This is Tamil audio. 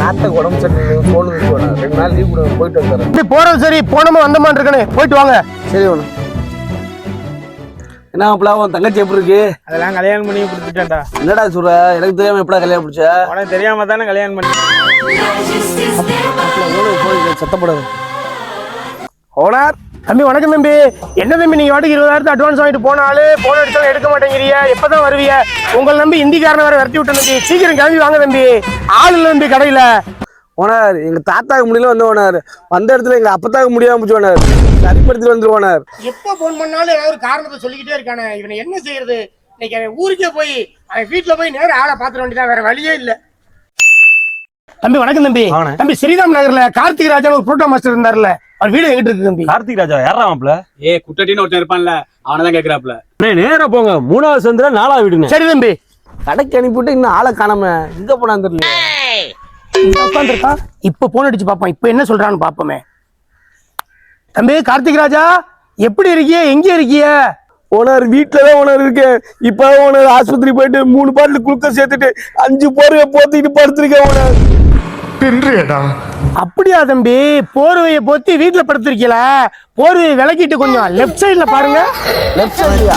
தாத்தாக்கு உடம்பு சரி போன் 2 நாள் லீவ் கூட போயிட்டு வந்துடுறேன். இப்படி போறது சரி, போனோமா வந்தமான் இருக்கனே, போயிட்டு வாங்க. சரி ஒண்ணு. என்ன மாப்பிள, உன் தங்கச்சி எப்படி இருக்கு? அதெல்லாம் கல்யாணம் பண்ணி கொடுத்துட்டேன்டா. என்னடா சொல்ற? எனக்கு தெரியாம எப்படா கல்யாணம் பிடிச்ச? உனக்கு தெரியாம தானே கல்யாணம் பண்ணி. சத்தப்படாது. ஓனர் தம்பி, வணக்கம் தம்பி. என்ன தம்பி நீங்க வாட்டுக்கு 20,000 அட்வான்ஸ் வாங்கிட்டு போனாலு போன் அடிச்சாலும் எடுக்க மாட்டேங்கிறீங்க, எப்பதான் வருவீங்க? உங்களை நம்பி இந்திக்காரனை வேற விரட்டி விட்டேன் தம்பி. சீக்கிரம் கிளம்பி வாங்க தம்பி, ஆள் இல்லை தம்பி கடையில. ஓனர், எங்க தாத்தாக்கு முடியல வந்த ஓனர், வந்த இடத்துல எங்க அப்பத்தாக்கு முடியாம போச்சு ஓனர், சரிப்படுத்தி வந்துரு ஓனர். எப்ப போன் பண்ணாலும் ஏதாவது ஒரு காரணத்தை சொல்லிக்கிட்டே இருக்கானே, இவனை என்ன செய்யறது? இன்னைக்கு அவன் ஊருக்கே போய் அவன் வீட்டுல போய் நேரம் ஆளை பாத்துட வேண்டியதான், வேற வழியே இல்ல. தம்பி வணக்கம் தம்பி. தம்பி ஸ்ரீராம் நகர்ல கார்த்திக் ராஜா ஒரு புரோட்டோ மாஸ்டர் இருந்தாருல, அவர் வீடு எங்கிட்டு இருக்கு தம்பி? கார்த்திக் ராஜா யாரா மாப்ள? குட்டட்டின்னு ஒருத்தன் இருப்பான்ல, அவனதான் கேக்குறாப்ல. நேரா போங்க, 3வது சந்திர 4வது வீடுங்க. சரி தம்பி. கடைக்கு அனுப்பிவிட்டு இன்னும் ஆளை காணாம எங்க போனான்னு தெரியல. உட்காந்துருக்கா, இப்ப போன் அடிச்சு பாப்போம், இப்ப என்ன சொல்றான்னு பாப்போமே. தம்பி கார்த்திக் ராஜா, எப்படி இருக்கிய, எங்க இருக்கிய? ஓனர் வீட்டுலதான் ஓனர் இருக்கேன். இப்ப ஓனர் ஆஸ்பத்திரி போயிட்டு 3 பாட்டில் குளுக்கோஸ் சேர்த்துட்டு 5 போர்வை போத்திட்டு படுத்திருக்கேன் ஓனர். அப்படியா தம்பி? போர்வையை போத்தி வீட்டுல படுத்திருக்கீல, போர்வையை விளக்கிட்டு கொஞ்சம் லெப்ட் சைட்ல பாருங்க. லெஃப்ட் சைடுயா?